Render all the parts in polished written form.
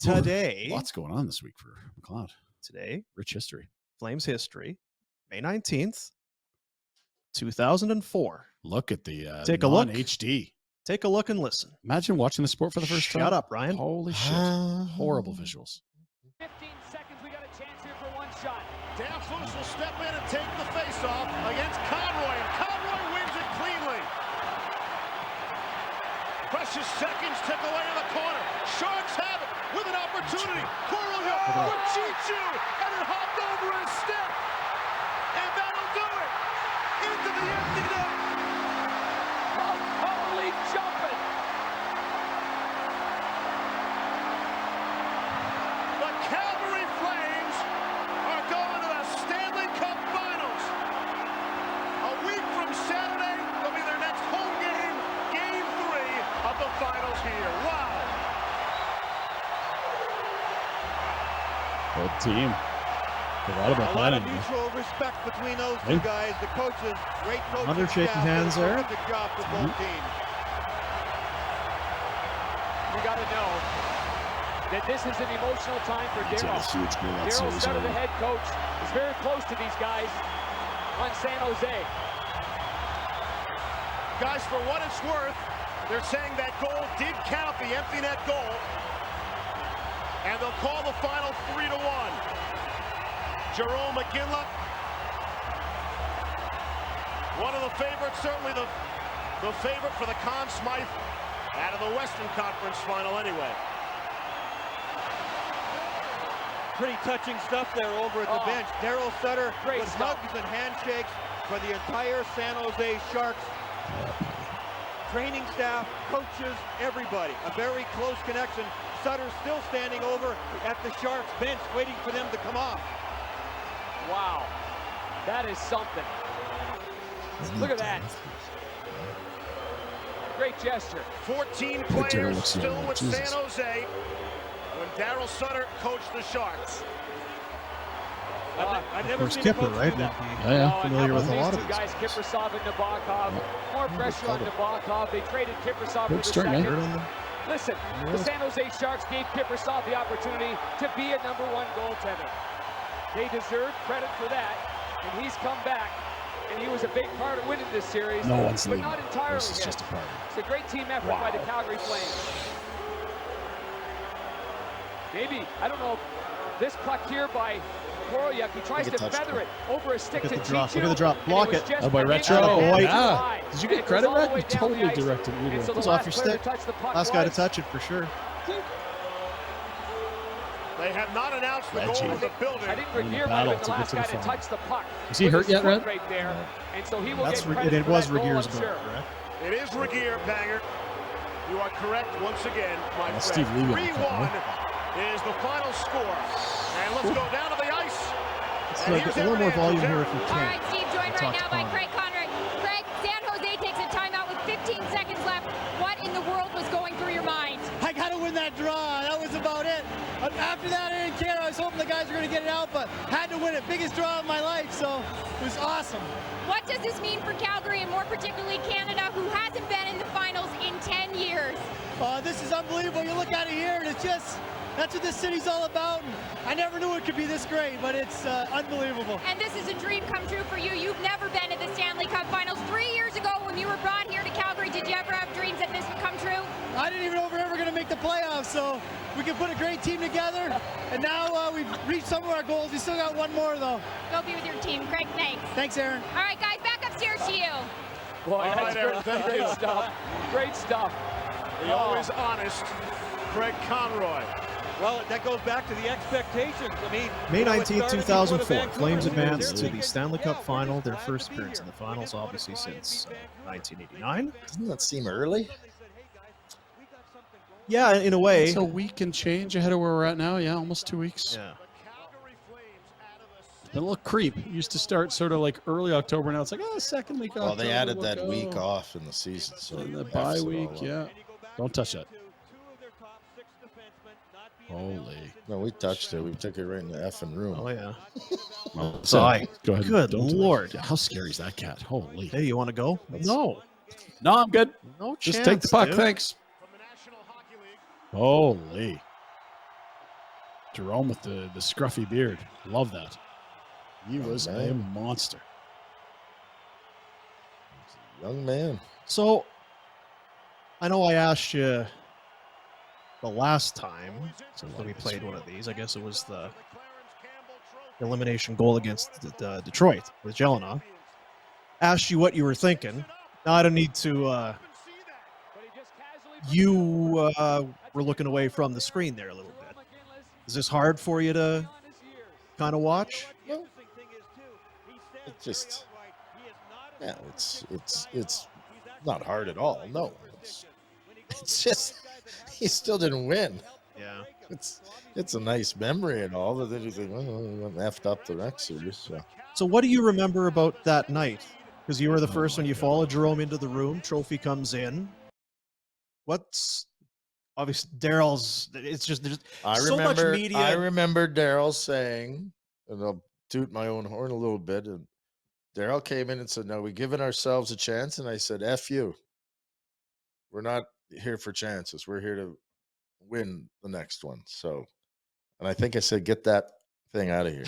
today. Lots going on this week for McLeod. Today, rich history. Flames history, May 19th, 2004. Look at the Take a look. HD. Take a look and listen. Imagine watching the sport for the first time. Shut up, Ryan. Holy shit. Horrible visuals. 15 seconds, we got a chance here for one shot. Danfus will step in and take the face-off against Conroy, and Conroy wins it cleanly. Precious seconds tick away in the corner. Sharks have it with an opportunity. Corolio for Chichu, and it hopped over his stick. And that'll do it. Into the empty net. Holy jumping. The Calgary Flames are going to the Stanley Cup Finals. A week from Saturday will be their next home game, Game 3 of the finals here. Wow. Good team. Forgot about A lot that. of mutual respect between those two guys. The coaches, great coaching Under shaking staff, hands there. Terrific job for both teams. You got to know that this is an emotional time for Darryl. Darryl Sutter, the head coach, is very close to these guys on San Jose. Guys, for what it's worth, they're saying that goal did count, the empty net goal. And they'll call the final 3-1. Jerome McGinley, one of the favorites, certainly the favorite for the Conn Smythe out of the Western Conference final anyway. Pretty touching stuff there over at the bench. Darryl Sutter with hugs and handshakes for the entire San Jose Sharks. Training staff, coaches, everybody. A very close connection. Sutter's still standing over at the Sharks bench waiting for them to come off. Wow. That is something. Look at that. Great gesture. 14 players still with San Jose when Darryl Sutter coached the Sharks. I've never Coach seen Kipper, a coach right? do that. Yeah. Familiar with a lot of these these guys, Kiprusoff and Nabokov. More pressure on Nabokov. They traded Kiprusoff for the start, man. second. Listen, the San Jose Sharks gave Kiprusoff the opportunity to be a #1 goaltender. They deserve credit for that, and he's come back, and he was a big part of winning this series. No one's but leaving. not entirely. This is just a party. It's a great team effort by the Calgary Flames. Maybe, I don't know, this puck here by Korolyuk, he tries to feather it over a stick to Chichu. Look at the drop. Block it. Oh, by Rhett. Yeah. Did you get credit, Rhett? You totally directed me. It was off your stick. Last guy to touch it for sure. They have not announced the goal of the building. I think Regier might have been the last guy to touch the puck. Is he hurt yet, Rhett? Right there. And so he will That's get credit it for was that goal, Regier's I'm goal, sure. correct? It is Regier, Banger. You are correct once again, my friend. Steve Levy on the 3-1 is the final score. And let's go down to the ice. Let's get a little more volume here if we All can. right, Steve, joined right now by Craig Conroy. Craig, San Jose takes a timeout with 15 seconds left. What in the world was going through your mind? I got to win that draw. That was about it. After that, I didn't care. I was hoping the guys were going to get it out, but had to win it. Biggest draw of my life, so it was awesome. What does this mean for Calgary and more particularly Canada, who hasn't been in the finals in 10 years? This is unbelievable. You look at it here, and it's just, that's what this city's all about. And I never knew it could be this great, but it's unbelievable. And this is a dream come true for you. You've never been in the Stanley Cup Finals. 3 years ago when you were brought here to Calgary, did you ever have dreams that this would come true? I didn't even know we were ever going to make the playoffs, so we could put a great team together. And now we've reached some of our goals. We still got one more, though. Go be with your team. Craig, thanks. Thanks, Aaron. All right, guys, back upstairs to you. Boy, All that's right, Aaron, thank great you. stuff. Great stuff. The always honest Craig Conroy. Well, that goes back to the expectations. I mean, May you know, it 19th, started before the 2004. Vancouver Flames series. advanced to They're the Stanley Cup Final, their first appearance in the finals, obviously, since 1989. Doesn't that seem early? Yeah, in a way. It's a week and change ahead of where we're at now. Yeah, almost 2 weeks. Yeah. Been a little creep. It used to start sort of like early October. Now it's like, second week off. Well, they added that week off in the season. So And the it bye F's it week, all up. yeah. Don't touch that. Holy. No, we touched it. We took it right in the effing room. Oh, yeah. Well, Sigh. Go ahead. Good Don't do that. Lord. How scary is that cat? Holy. Hey, you want to go? No. No, I'm good. No Just chance, take the puck. dude. Thanks. Holy. Jerome with the scruffy beard. Love that. He was a monster. Young man. So, I know I asked you the last time when we played one of these. I guess it was the elimination goal against Detroit with Jelena. Asked you what you were thinking. Now I don't need to. You were looking away from the screen there a little bit. Is this hard for you to kind of watch? No. It just, yeah, it's not hard at all. No, it's just he still didn't win. Yeah, it's a nice memory and all, but then you think, oh, we went effed up the rec series. So what do you remember about that night? Because you were the first when you followed Jerome into the room. Trophy comes in. What's obviously Daryl's? It's just there's so much media. I remember Daryl saying, and I'll toot my own horn a little bit. And Daryl came in and said, "No, we're giving ourselves a chance." And I said, "F you. We're not here for chances. We're here to win the next one." So, and I think I said, "Get that thing out of here."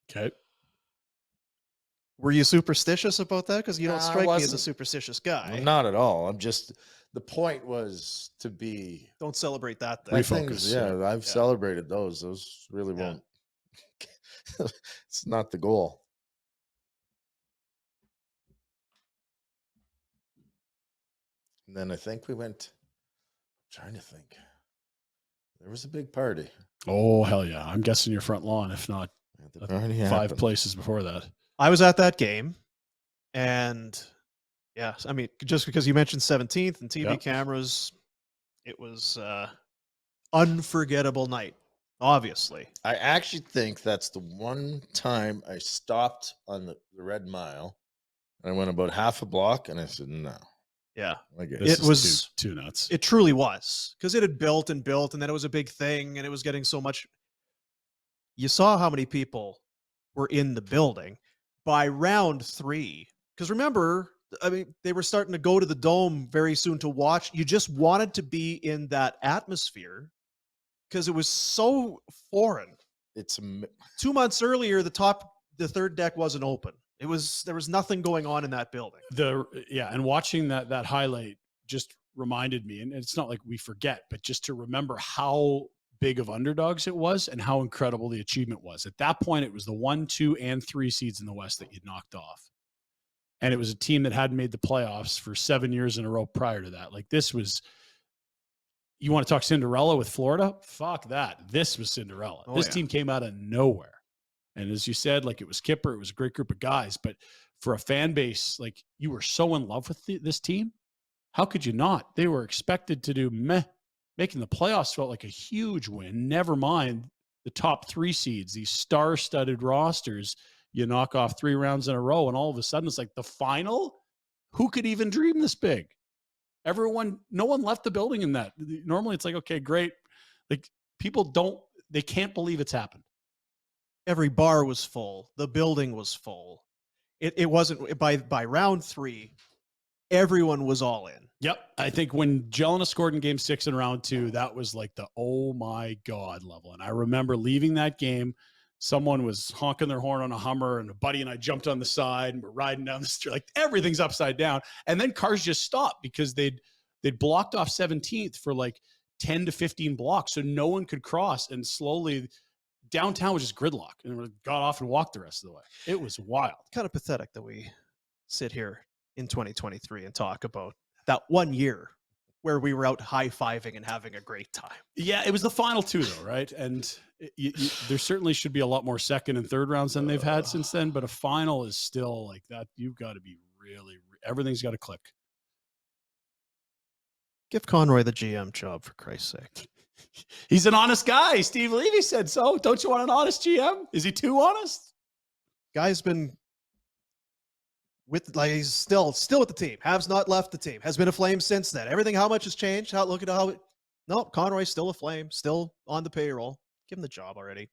Okay. Were you superstitious about that? Because you don't strike me as a superstitious guy. Not at all. I'm just, the point was to be. Don't celebrate that thing. Refocus. Yeah, I've celebrated those. Those really won't. It's not the goal. And then I think we went, I'm trying to think. There was a big party. Oh, hell yeah. I'm guessing your front lawn, if not The party 5 happened. places before that. I was at that game, and yeah, I mean, just because you mentioned 17th and TV cameras, it was unforgettable night. Obviously, I actually think that's the one time I stopped on the Red Mile. I went about half a block, and I said, "No." Yeah, It was too nuts. It truly was, because it had built and built, and then it was a big thing, and it was getting so much. You saw how many people were in the building by round 3. Because remember, I mean, they were starting to go to the Dome very soon to watch. You just wanted to be in that atmosphere because it was so foreign. It's 2 months earlier, the third deck wasn't open. There was nothing going on in that building. And watching that highlight just reminded me, and it's not like we forget, but just to remember how big of underdogs it was and how incredible the achievement was. At that point, it was the 1, 2, and 3 seeds in the West that you'd knocked off. And it was a team that hadn't made the playoffs for 7 years in a row prior to that. Like, this was, you want to talk Cinderella with Florida? Fuck that. This was Cinderella. This team came out of nowhere. And as you said, like, it was Kipper, it was a great group of guys, but for a fan base, like, you were so in love with this team. How could you not? They were expected to do meh. Making the playoffs felt like a huge win. Never mind the top 3 seeds, these star-studded rosters. You knock off 3 rounds in a row, and all of a sudden it's like the final? Who could even dream this big? No one left the building in that. Normally it's like, okay, great. Like, they can't believe it's happened. Every bar was full. The building was full. It wasn't by round 3. Everyone was all in. Yep. I think when Jelena scored in game 6 in round 2, that was like the, oh my God level. And I remember leaving that game, someone was honking their horn on a Hummer, and a buddy and I jumped on the side and we're riding down the street. Like, everything's upside down. And then cars just stopped because they'd blocked off 17th for like 10 to 15 blocks. So no one could cross, and slowly downtown was just gridlock, and we got off and walked the rest of the way. It was wild. Kind of pathetic that we sit here in 2023 and talk about that 1 year where we were out high-fiving and having a great time. Yeah, it was the final 2 though, right? And there certainly should be a lot more second and third rounds than they've had since then, but a final is still like that. You've got to be everything's got to click. Give Conroy the GM job, for Christ's sake. He's an honest guy. Steve Levy said so. Don't you want an honest GM? Is he too honest? Guy's been he's still with the team. Has not left the team. Has been a Flame since then. Everything, how much has changed? No, Conroy's still a Flame, still on the payroll. Give him the job already.